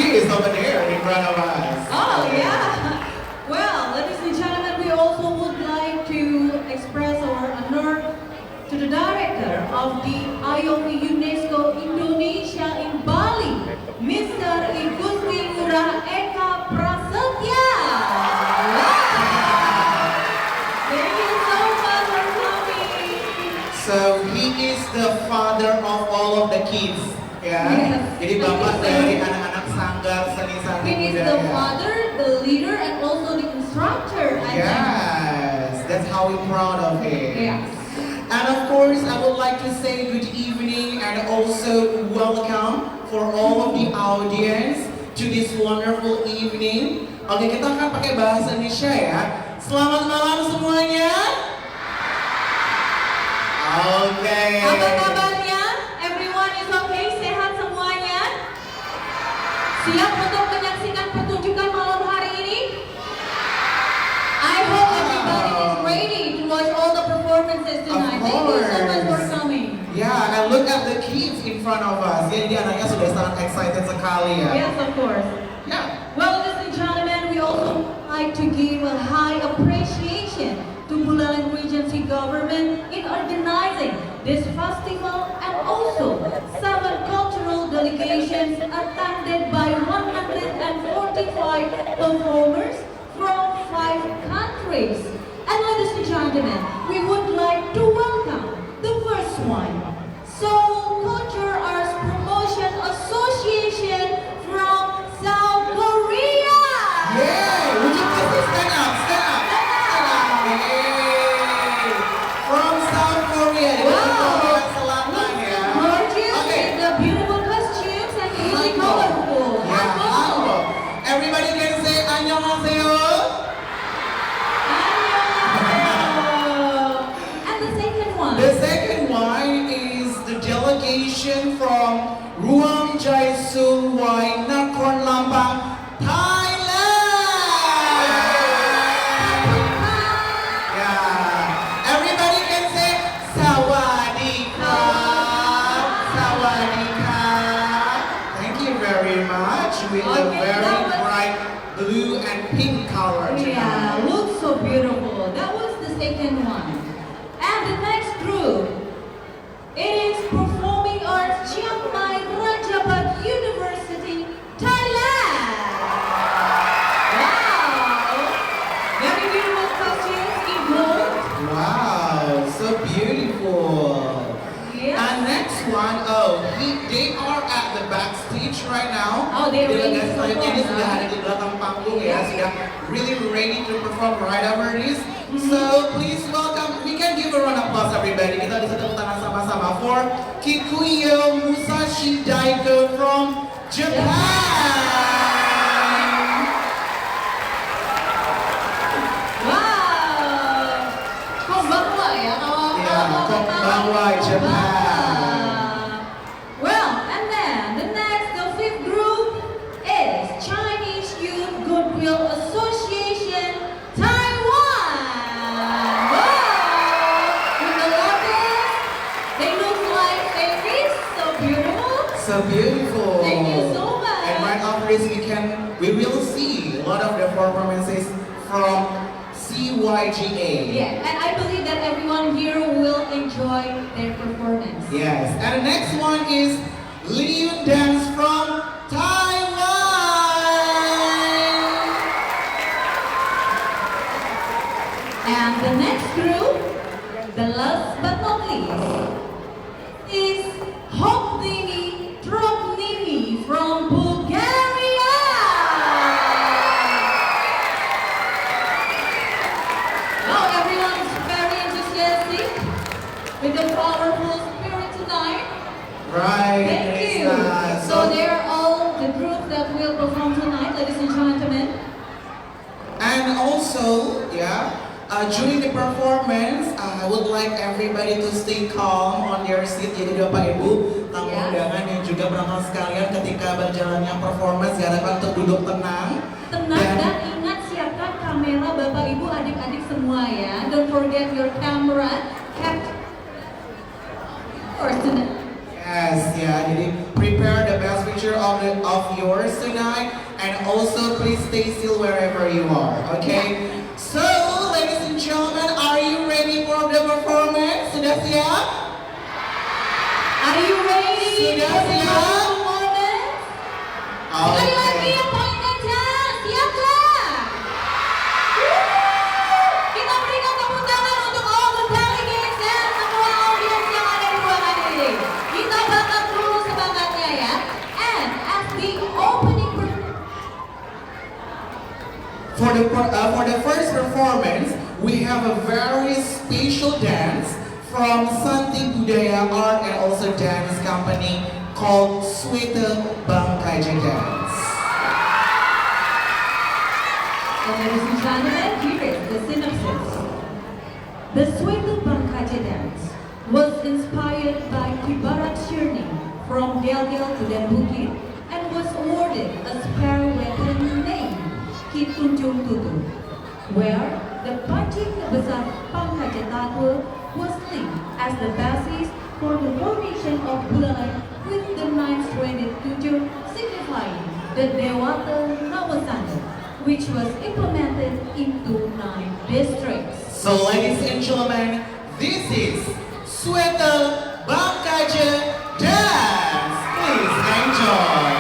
He is over there in front of us. Oh, yeah. Well, ladies and gentlemen, we also would like to express our honor to the director of the IOP UNESCO Indonesia in Bali, Mr. Igusti Ngurah Eka Prasetya. Thank you so much for coming. So he is the father of all of the kids. Ya. Yes. Jadi bapak dari anak-anak sanggar seni-seni He is budaya. the father, the leader, and also the instructor. Yes, that's how we're proud of him. Yes. And of course, I would like to say good evening and also welcome for all of the audience to this wonderful evening. Oke, kita akan pakai bahasa Indonesia ya. Selamat malam semuanya. Oke. Apa kabarnya? Everyone is okay? Sehat semuanya? Siap untuk menyaksikan pertunjukan malam hari ini? I hope everybody is ready to watch all the performances tonight. Thank you so much for coming. Yeah, and look at the kids in front of us. Jadi anaknya sudah sangat excited sekali ya. Yes, of course. Yeah. Well, ladies and gentlemen, we also like to give a high appreciation to Buleleng Regency government in organizing this festival, and also 7 cultural delegations attended by 145 performers from 5 countries. And ladies and gentlemen, we would like to welcome the first one, Seoul Culture Arts Promotion Association from South Korea. Yeah, would you please stand up, stand up. Yay. From South Korea. Dari Korea Selatan ya. Gorgeous Okay. with the beautiful costumes and really Hello. colorful. Yeah, hello. Everybody can say 안녕하세요. And the second one. The second one is the delegation from Ruang Jai Sung Wai Nakhon Lampang, Thailand. Yeah. Everybody can say Sawadika. Sawadika. Thank you very much. With the Okay, very that was- bright blue and pink color Yeah, tonight. looks so beautiful. That was the second one. And the next group, it is Performing Arts Chiang Mai Rajabat University, Thailand. Wow! Very beautiful costumes in gold. Wow, so beautiful. Yes. And next one, they are at the backstage right now. Oh, they're ready to Delegasi selanjutnya ini perform, sudah huh? ada di belakang panggung ya, Yes. sudah really ready to perform right over this. So please welcome, we can give a round of applause everybody. Kita bisa tepuk tangan sama-sama for Kikuyo Musashi Daiko from Japan. Wow! Konbanwa ya kalau Konbanwa, Japan. Well, and then the next, the fifth group is Chinese Youth Goodwill Association, Taiwan. Wow! With the locals, they look like babies, so beautiful. So beautiful. Thank you so much. And right after this, we will see a lot of the performances from CYGA. Yeah, and I believe that everyone here will enjoy their performance. Yes. And the next one is Liu Dance from Taiwan. And the next group, the last but not least, is Hopnimi Tropnimi from Bulgaria. Wow, everyone's very enthusiastic with the powerful spirit tonight. Right. Thank you. Teresa. So they are all the groups that will perform tonight, ladies and gentlemen. And also, during the performance, I would like everybody to stay calm on their seat. Jadi Bapak Ibu, tamu Yeah. undangan yang juga penonton sekalian ketika berjalannya performance, diharapkan untuk duduk tenang. Tenang dan ingat siapkan kamera Bapak Ibu adik-adik semua ya. Don't forget your camera kept for tonight. Yes, yeah. Jadi prepare the best picture of yours tonight, and also please stay still wherever you are. Okay. So, ladies and gentlemen, are you ready for the performance? Sudah siap? Are you ready Sudah for the siap? performance? Sekali lagi Okay. yang paling kencang, siaplah! Kita berikan tepuk tangan untuk all the delegates dan semua audiens yang ada di ruangan ini. Kita bakar dulu semangatnya ya. And as the opening For the first performance, we have a very special dance from Santi Budaya Art and also Dance Company called Sweta Bangkaja Dance. And ladies and gentlemen, here is the synopsis. The Sweta Bangkaja dance was inspired by Kibarat Shirni from Gelgel to Dan Bukit and was awarded a spare weapon named Kitunjung Tutu, where the Pancing Besar Bangkaja Tatwa was linked as the basis for the formation of Buleleng with the 9-stranded tunjung signifying the Dewata Nawasana, which was implemented into 9 districts. So ladies and gentlemen, this is Sweta Bangkaja Dance. Please enjoy.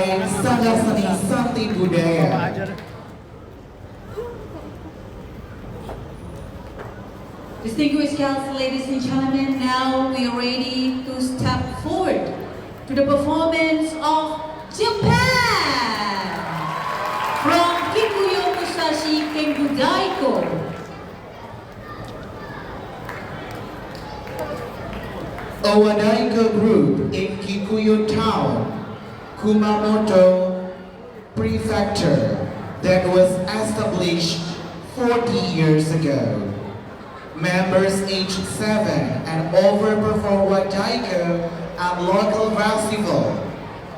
by Sangasani Sakti Budaya. Distinguished guests, ladies and gentlemen, now we are ready to step forward to the performance of Japan from Kikuyo Musashi Kenbudaiko. A Wadaiko group in Kikuyo Town, Kumamoto Prefecture, that was established 40 years ago. Members aged 7 and over perform Wadaiko at local festival,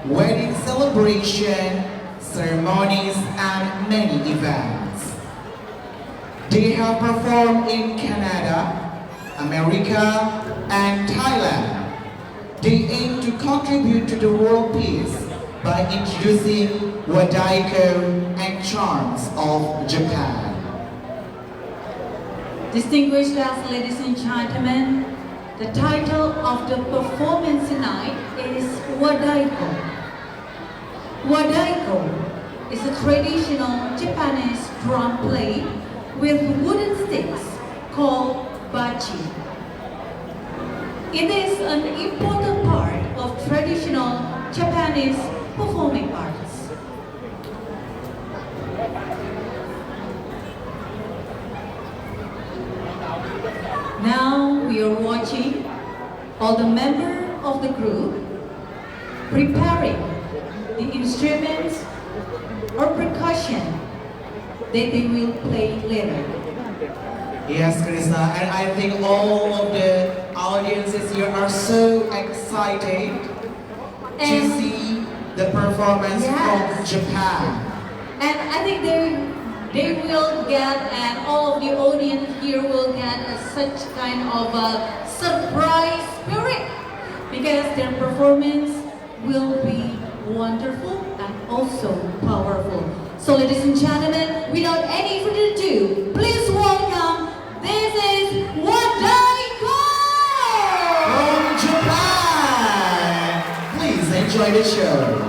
wedding celebration, ceremonies, and many events. They have performed in Canada, America, and Thailand. They aim to contribute to the world peace by introducing Wadaiko and charms of Japan. Distinguished guests, ladies and gentlemen, the title of the performance tonight is Wadaiko. Wadaiko is a traditional Japanese drum played with wooden sticks called bachi. It is an important part of traditional Japanese performing arts. Now we are watching all the members of the group preparing the instruments or percussion that they will play later. Yes, Krishna, and I think all of the audiences here are so excited to And- see the performance Yes. from Japan. And I think they will get, and all of the audience here will get such kind of a surprise spirit because their performance will be wonderful and also powerful. So ladies and gentlemen, without any further ado, please welcome, this is Wadaiko! From Japan! Please enjoy the show.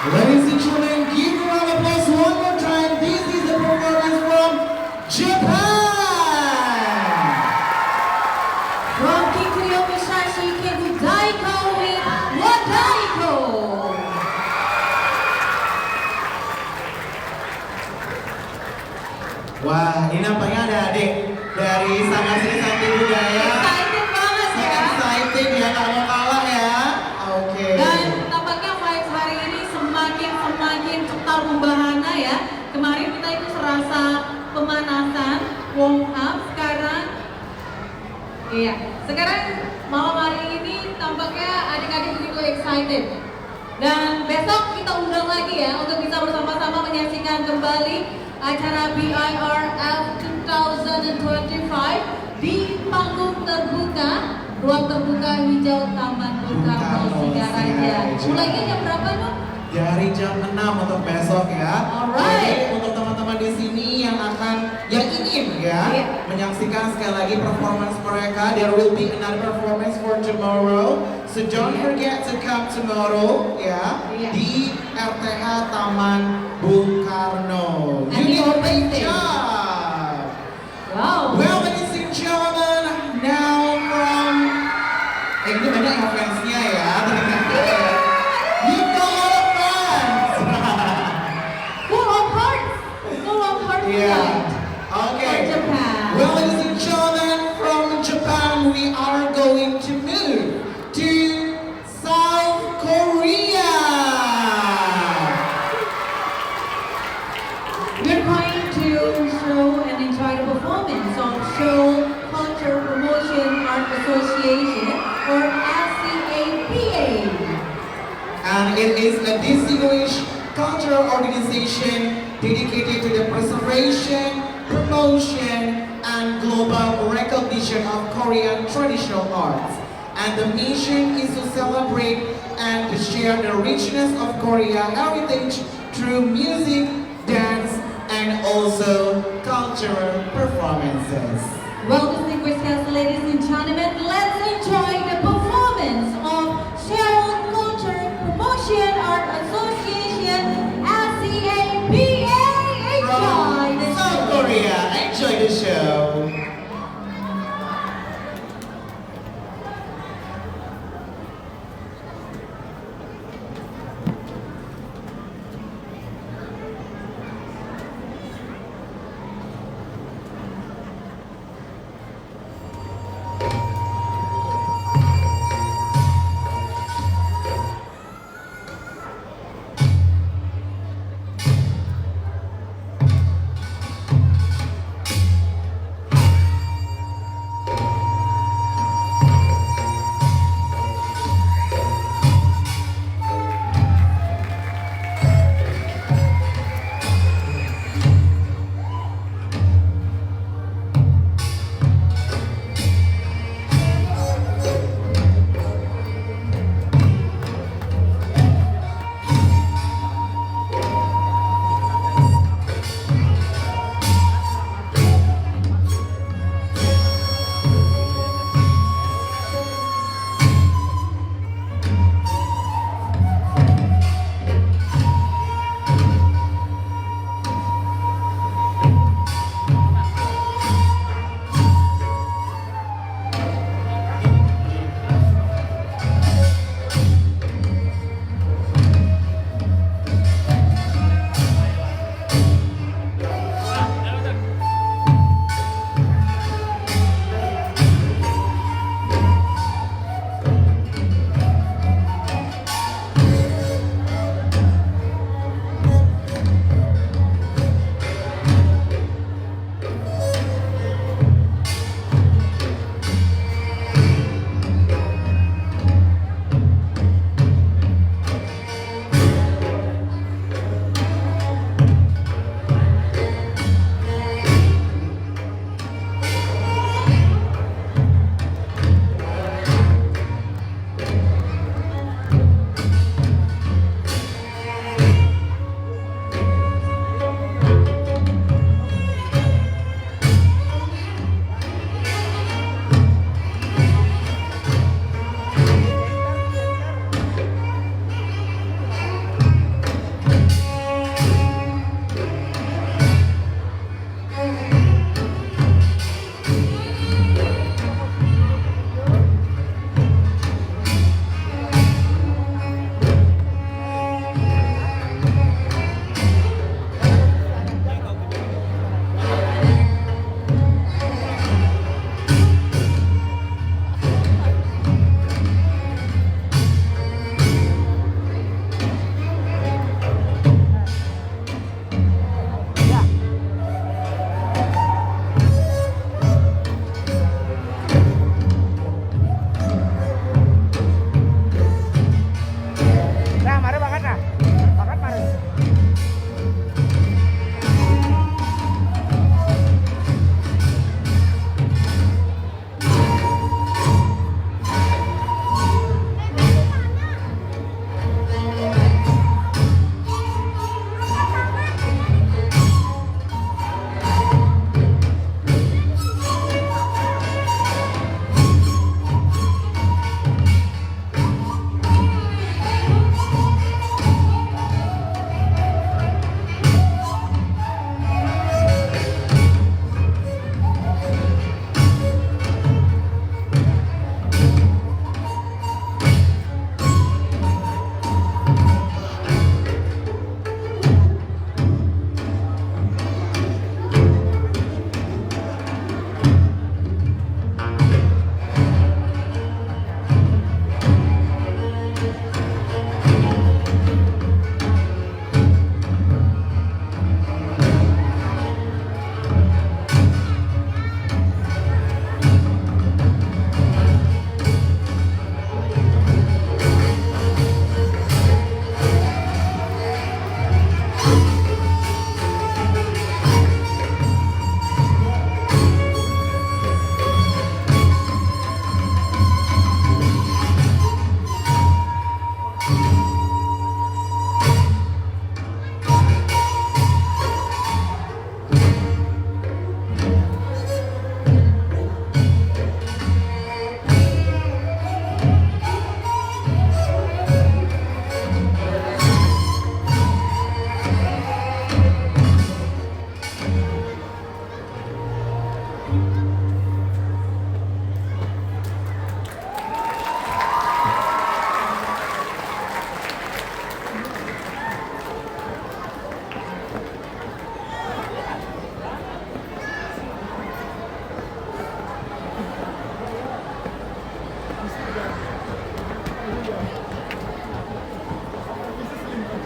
Ladies and gentlemen, give a round of applause one more time. This is the performance from Japan. From Kikuyo Musashi Kebudaiko with Wadaiko. Wah, ini nampaknya ada adik dari Sanggar Seni Sakti Budaya. Excited banget ya. Excited ya, nggak mau kalah ya. Oke. Dan tampaknya vibes hari ini semakin cetar membahana ya. Kemarin kita itu serasa pemanasan, warm up. Sekarang malam hari ini tampaknya adik-adik begitu excited. Dan besok kita undang lagi ya untuk bisa bersama-sama menyaksikan kembali acara BIRF 2025 di panggung terbuka, ruang terbuka hijau Taman Bung Singaraja. Mulainya jam berapa dong? Dari jam 6 untuk besok ya. Alright. Jadi untuk teman-teman di sini yang ingin ya menyaksikan sekali lagi performance mereka, there will be another performance for tomorrow. So don't forget to come tomorrow ya di RTH Taman Bung Karno. And the open stage. Wow. Well, ladies and gentlemen, now from ini banyak yang fansnya ya. You've got a lot of fans. Full of hearts. Yeah. Okay. For Japan. Well, ladies and gentlemen, from Japan, we are going to move to South Korea. We're going to show and enjoy the performance of Seoul Culture Promotion Art Association or SCAPA. And it is a distinguished cultural organization dedicated to the preservation, promotion, and global recognition of Korean traditional arts. And the mission is to celebrate and to share the richness of Korea heritage through music, dance, and also cultural performances. Well, distinguished guests, ladies and gentlemen, let's enjoy the performance of Seoul Culture Promotion Art Association, SCAPA. Enjoy From the South show. Korea, enjoy the show.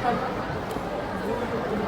Hãy subscribe cho kênh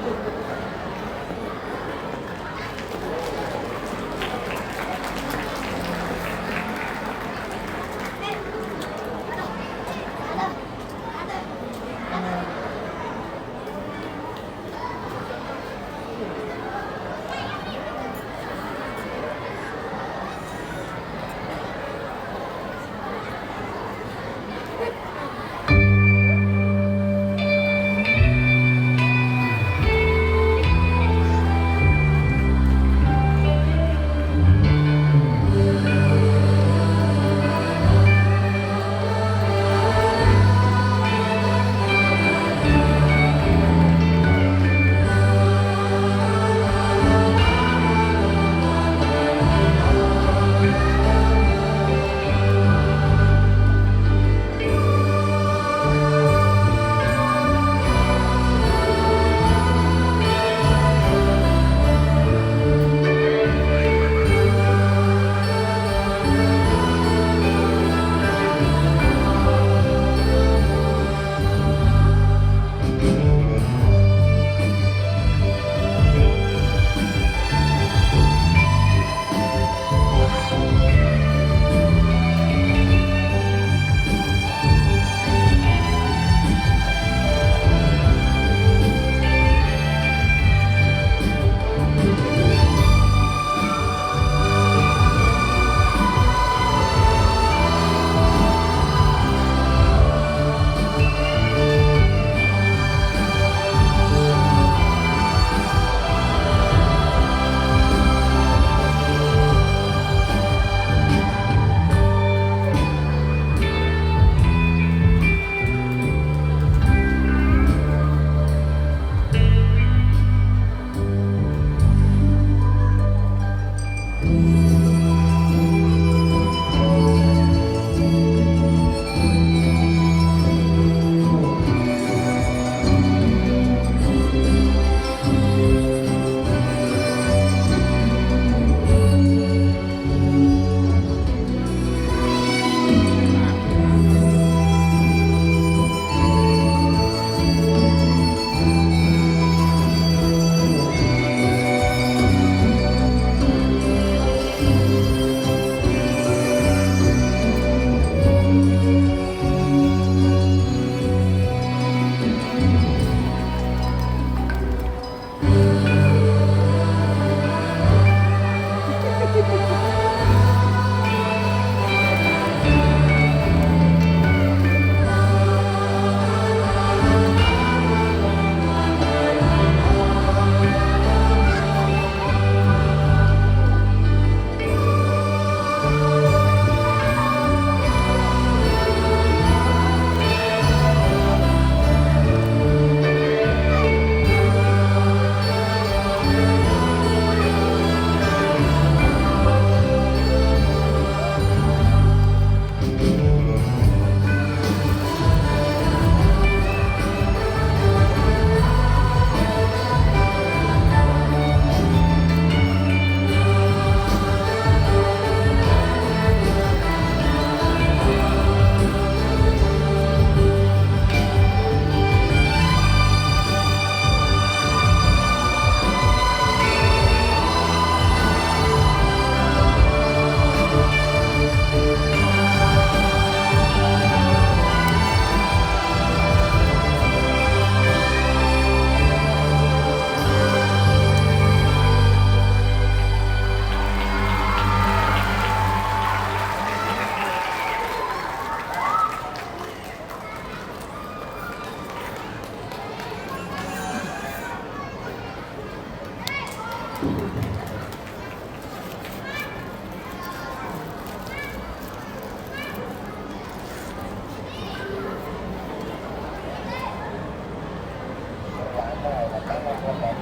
Ghiền Mì Gõ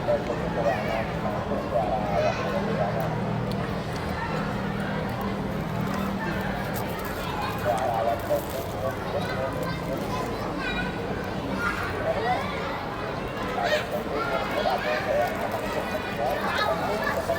để không bỏ lỡ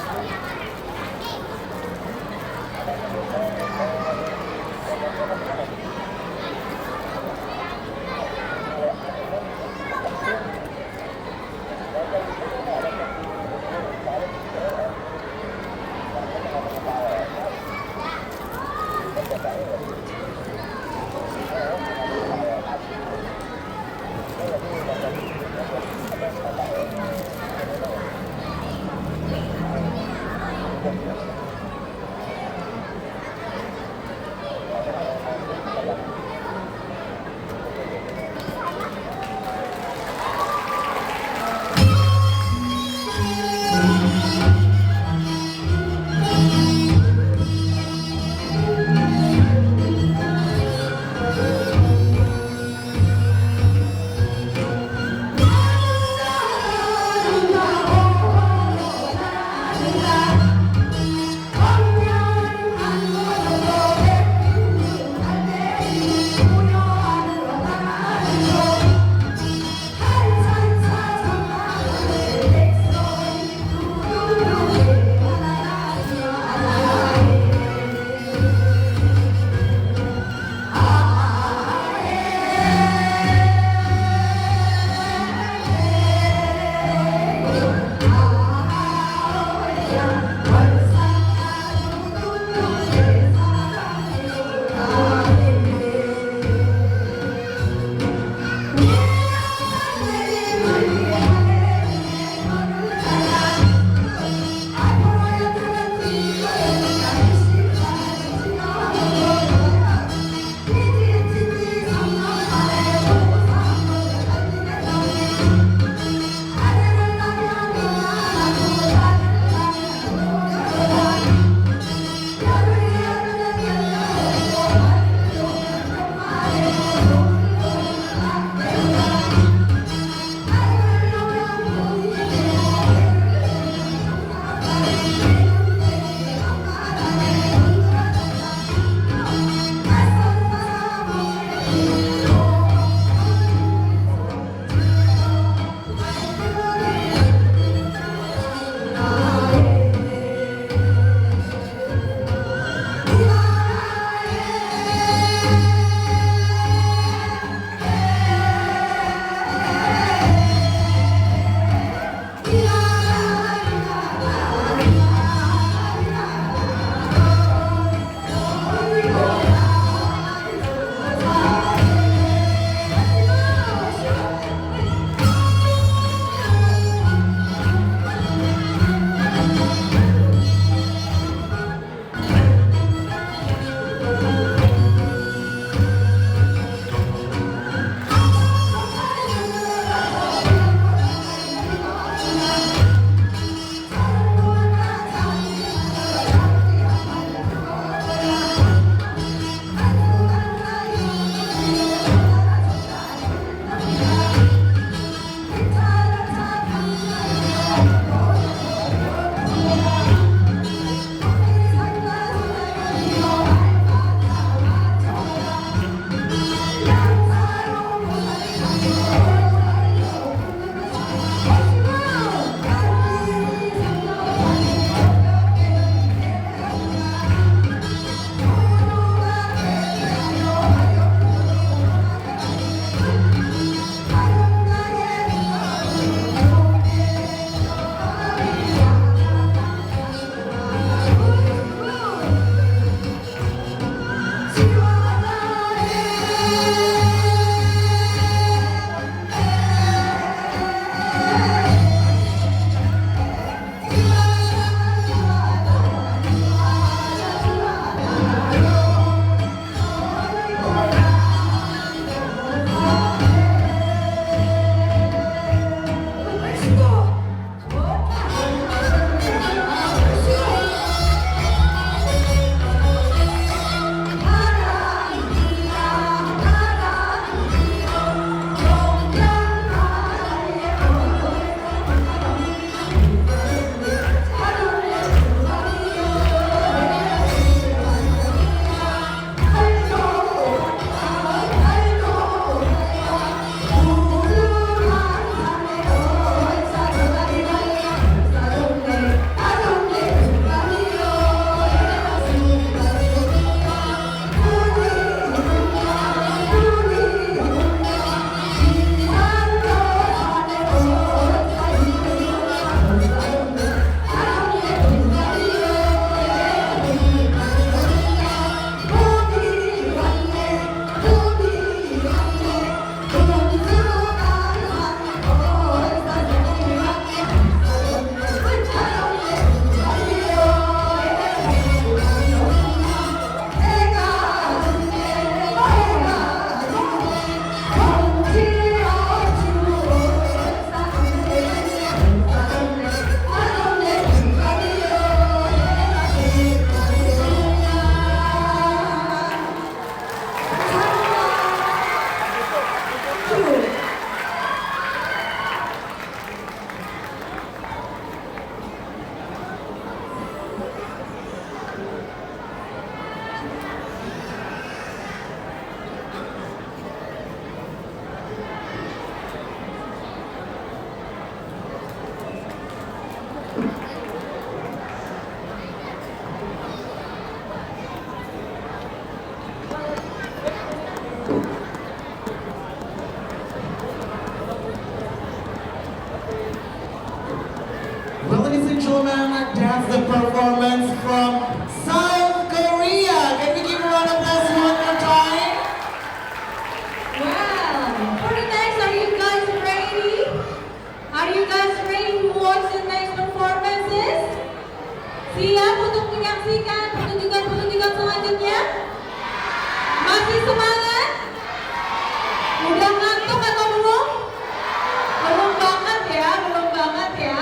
gentlemen, that's the performance from South Korea. Can we give a round of applause one more time? Well, for the next, are you guys ready? Are you guys ready to watch the next performances? Siap untuk menyaksikan pertunjukan-pertunjukan selanjutnya? Masih semangat? Udah ngantuk atau belum? Belum banget ya, belum banget ya.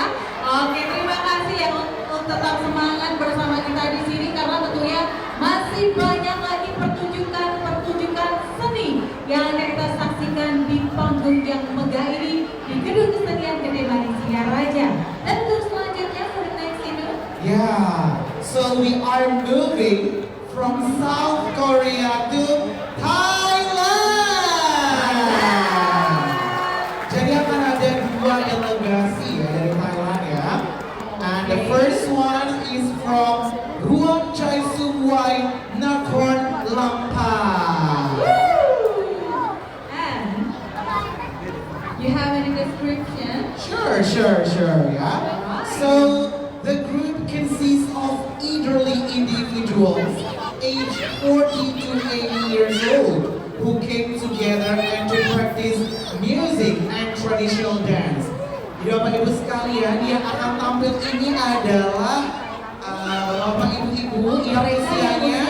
Oke, terima kasih ya untuk tetap semangat bersama kita di sini karena tentunya masih banyak lagi pertunjukan seni yang akan kita saksikan di panggung yang megah ini di Gedung Kesenian Gede Bani Singaraja. Dan untuk selanjutnya for the next dinner. Yeah, so we are moving from South Korea to Thailand. Jadi akan ada dua delegasi ya dari Thailand ya. And the first one is from Ruang Chai Sumwai, Nakhon Lampang. And you have any description? Sure, yeah. So the group consists of elderly individuals aged 40 to 80 years old who came together and to practice music and traditional dance. Jadi Bapak Ibu sekalian, yang akan tampil ini adalah Bapak Ibu yang usianya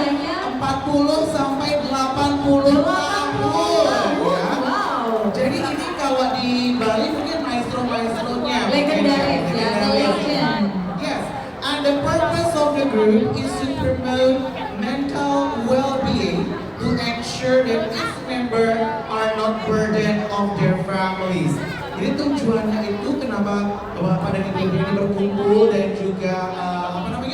40 sampai 80 tahun ya. Wow. Jadi ini kalau di Bali mungkin maestro-maestronya Legendaris ya, the Legendaris. legend. Yes, and the purpose of the group is to promote mental well-being to ensure that its members are not burden of their families. Jadi tujuannya itu kenapa Bapak dan Ibu ini berkumpul dan juga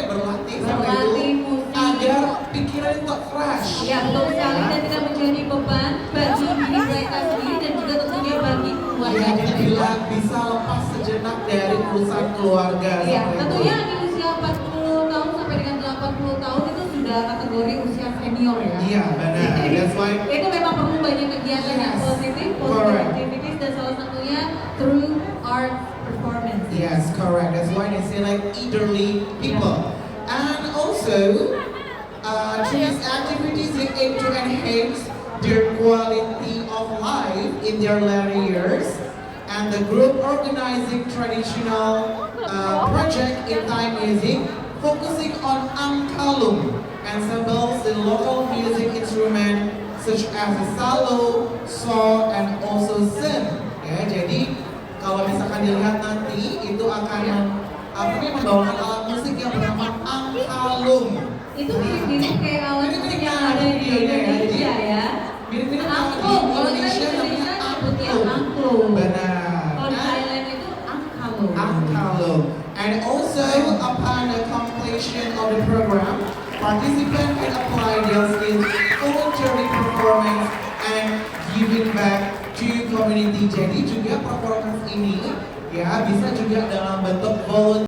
berlatih sama itu musik. agar pikiran itu fresh. Ya, betul sekali dan tidak menjadi beban bagi diri mereka sendiri dan juga tentunya bagi keluarga. Ya, jadi bisa lepas sejenak dari urusan keluarga. Ya, seperti tentunya itu. di usia 40 tahun sampai dengan 80 tahun itu sudah kategori usia senior ya. Iya, benar. That's why Itu memang perlu banyak kegiatan yang Yes. positif Correct. activities dan salah satunya through art performance. yes, correct. That's why they say like elderly people. And also, through these activities, they aim to enhance their quality of life in their later years. And the group organizing traditional project in Thai music, focusing on angkalung, ensembles the local music instrument such as the salo, saw, and also sin. Ya, jadi kalau misalkan dilihat nanti itu akan membawakan alat musik yang bernama angkalung. Itu mirip-mirip kayak alat musik yang Mirip-mirip ada di videonya ya. Indonesia ya. Mirip-mirip Angklung, kalau di kalau kita di Indonesia namanya Indonesia nyebutnya angklung. angklung. Benar. Kalau di Nah, Thailand itu angkalung. angkalung. And also upon the completion of the program, participants can apply their skills, voluntary performance, and giving back to community. Jadi juga performance ini ya bisa juga dalam bentuk volunteer.